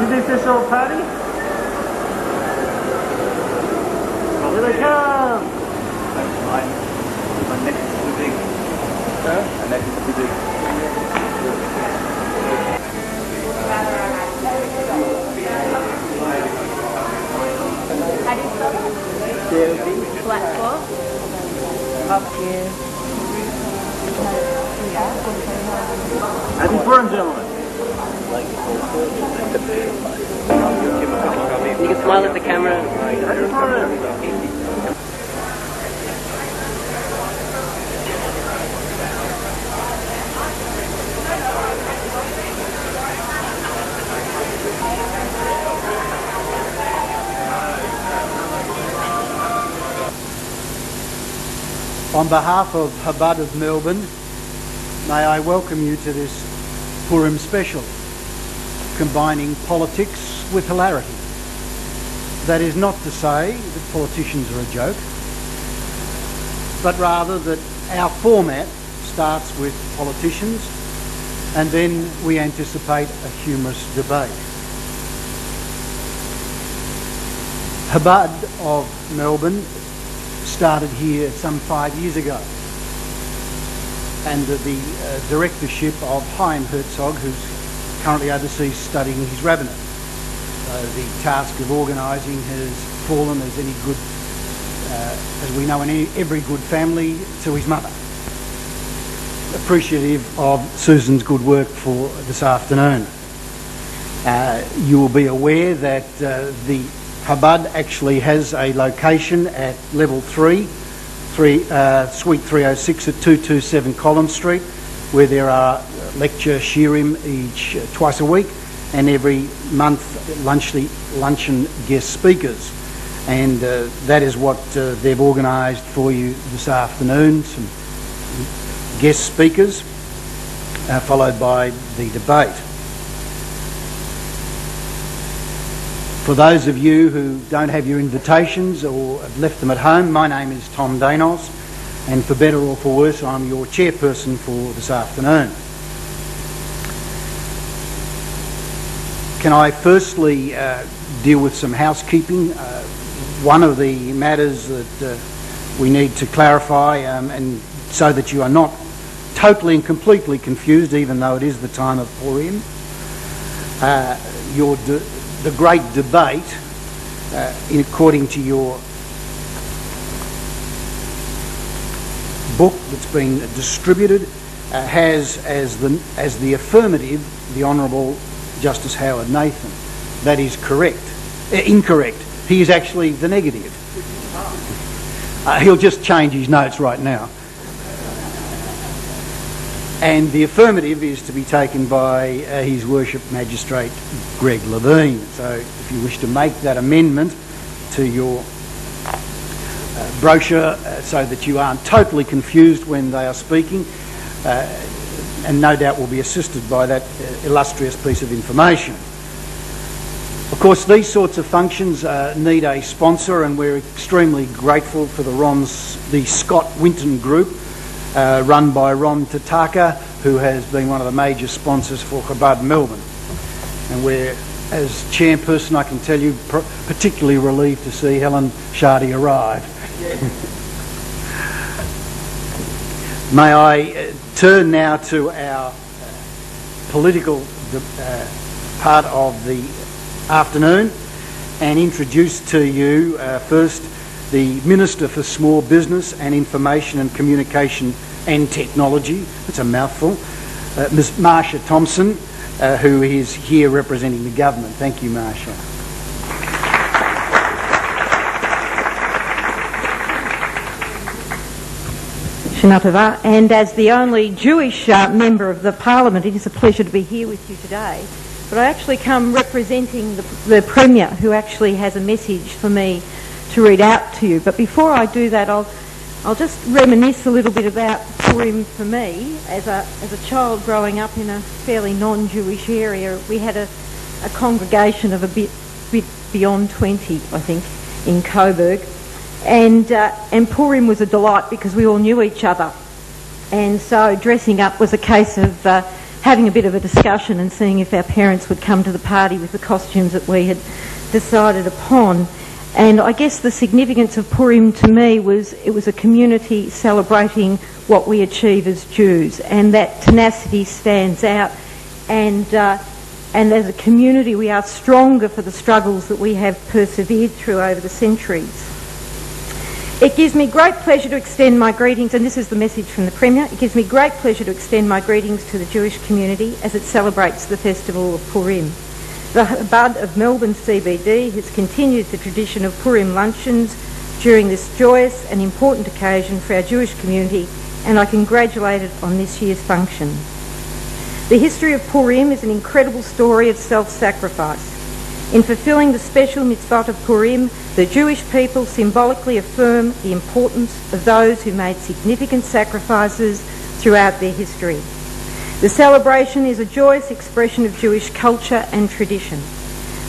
the official party? Oh, here they come! My neck is too big. My neck is too big. How do you spell that? Black cloth? Up here. Happy Purim, gentlemen. You can smile at the camera. Happy Purim. On behalf of Chabad of Melbourne, may I welcome you to this Purim special, combining politics with hilarity. That is not to say that politicians are a joke, but rather that our format starts with politicians and then we anticipate a humorous debate. Chabad of Melbourne started here some 5 years ago under the directorship of Chaim Herzog, who's currently overseas studying his rabbinate. The task of organising has fallen, as any good, as we know in every good family, to his mother. Appreciative of Susan's good work for this afternoon. You will be aware that the Chabad actually has a location at level 3, Suite 306 at 227 Collins Street, where there are lecture shiurim twice a week, and every month luncheon guest speakers. And that is what they've organised for you this afternoon, some guest speakers, followed by the debate. For those of you who don't have your invitations or have left them at home, my name is Tom Danos, and for better or for worse, I'm your chairperson for this afternoon. Can I firstly deal with some housekeeping? One of the matters that we need to clarify, and so that you are not totally and completely confused, even though it is the time of Purim, the great debate, according to your book that's been distributed, has as the affirmative the Honourable Justice Howard Nathan. That is correct. Incorrect. He is actually the negative. He'll just change his notes right now. And the affirmative is to be taken by His Worship Magistrate Greg Levine. So if you wish to make that amendment to your brochure so that you aren't totally confused when they are speaking, and no doubt will be assisted by that illustrious piece of information. Of course, these sorts of functions need a sponsor, and we're extremely grateful for the Scott Winton Group, run by Ron Tataka, who has been one of the major sponsors for Chabad Melbourne. And we're, as chairperson, I can tell you, particularly relieved to see Helen Shardy arrive. May I turn now to our political part of the afternoon and introduce to you first the Minister for Small Business and Information and Communication and Technology, that's a mouthful, Ms Marsha Thompson, who is here representing the government. Thank you, Marsha. Shana Tova, and as the only Jewish member of the Parliament, it is a pleasure to be here with you today. But I actually come representing the Premier, who actually has a message for me to read out to you. But before I do that, I'll just reminisce a little bit about Purim for me. As a child growing up in a fairly non-Jewish area, we had a congregation of a bit beyond 20, I think, in Coburg. And Purim was a delight because we all knew each other. And so dressing up was a case of having a bit of a discussion and seeing if our parents would come to the party with the costumes that we had decided upon. And I guess the significance of Purim to me was it was a community celebrating what we achieve as Jews, and that tenacity stands out. And as a community we are stronger for the struggles that we have persevered through over the centuries. It gives me great pleasure to extend my greetings, and this is the message from the Premier. It gives me great pleasure to extend my greetings to the Jewish community as it celebrates the festival of Purim. The Chabad of Melbourne CBD has continued the tradition of Purim luncheons during this joyous and important occasion for our Jewish community, and I congratulate it on this year's function. The history of Purim is an incredible story of self-sacrifice. In fulfilling the special mitzvot of Purim, the Jewish people symbolically affirm the importance of those who made significant sacrifices throughout their history. The celebration is a joyous expression of Jewish culture and tradition.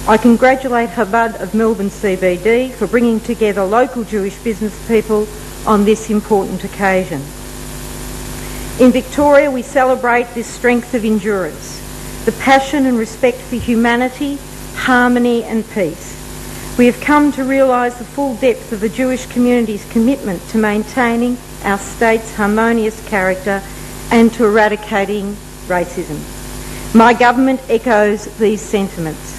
I congratulate Chabad of Melbourne CBD for bringing together local Jewish business people on this important occasion. In Victoria, we celebrate this strength of endurance, the passion and respect for humanity, harmony and peace. We have come to realise the full depth of the Jewish community's commitment to maintaining our state's harmonious character and to eradicating racism. My government echoes these sentiments.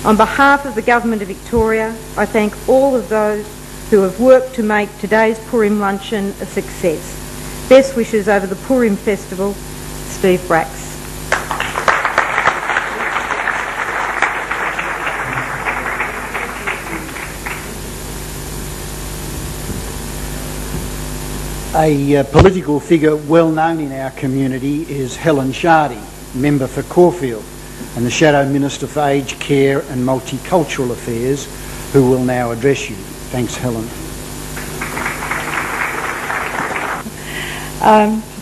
On behalf of the Government of Victoria, I thank all of those who have worked to make today's Purim luncheon a success. Best wishes over the Purim festival, Steve Brax. A political figure well known in our community is Helen Shardy, member for Caulfield and the Shadow Minister for Aged Care and Multicultural Affairs, who will now address you. Thanks, Helen.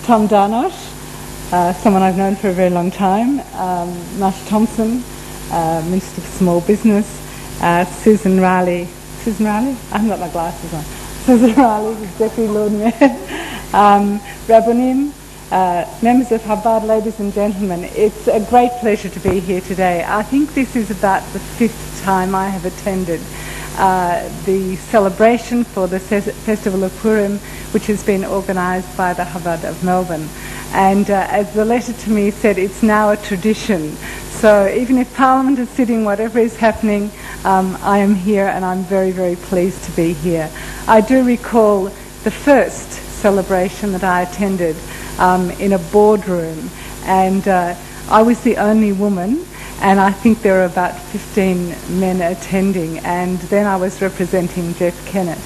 Tom Darnosh, someone I've known for a very long time, Marsha Thompson, Minister for Small Business, Susan Riley, I haven't got my glasses on, Susan Riley, who's Deputy Lord Mayor, Rabbonim, members of Chabad, ladies and gentlemen, it's a great pleasure to be here today. I think this is about the 5th time I have attended the celebration for the Festival of Purim, which has been organised by the Chabad of Melbourne. And as the letter to me said, it's now a tradition. So even if Parliament is sitting, whatever is happening, I am here and I'm very, very pleased to be here. I do recall the first celebration that I attended in a boardroom, and I was the only woman, and I think there were about 15 men attending, and then I was representing Jeff Kennett.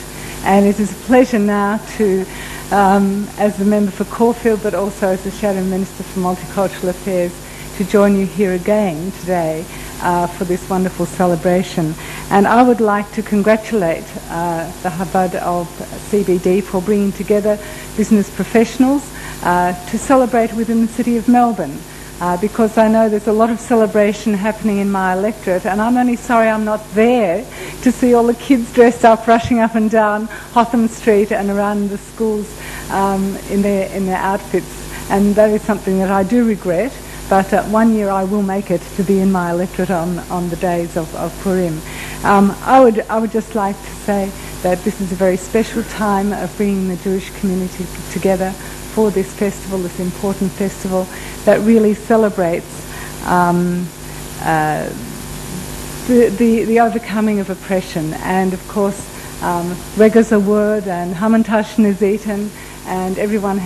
And it is a pleasure now to, as the member for Caulfield, but also as the Shadow Minister for Multicultural Affairs, to join you here again today for this wonderful celebration. And I would like to congratulate the Chabad of CBD for bringing together business professionals to celebrate within the City of Melbourne. Because I know there's a lot of celebration happening in my electorate, and I'm only sorry I'm not there to see all the kids dressed up, rushing up and down Hotham Street and around the schools in their outfits, and that is something that I do regret. But one year I will make it to be in my electorate on the days of Purim. I would just like to say that this is a very special time of bringing the Jewish community together for this festival, this important festival that really celebrates the overcoming of oppression. And of course, Rega's a word and Hamantash Nizitan, and everyone has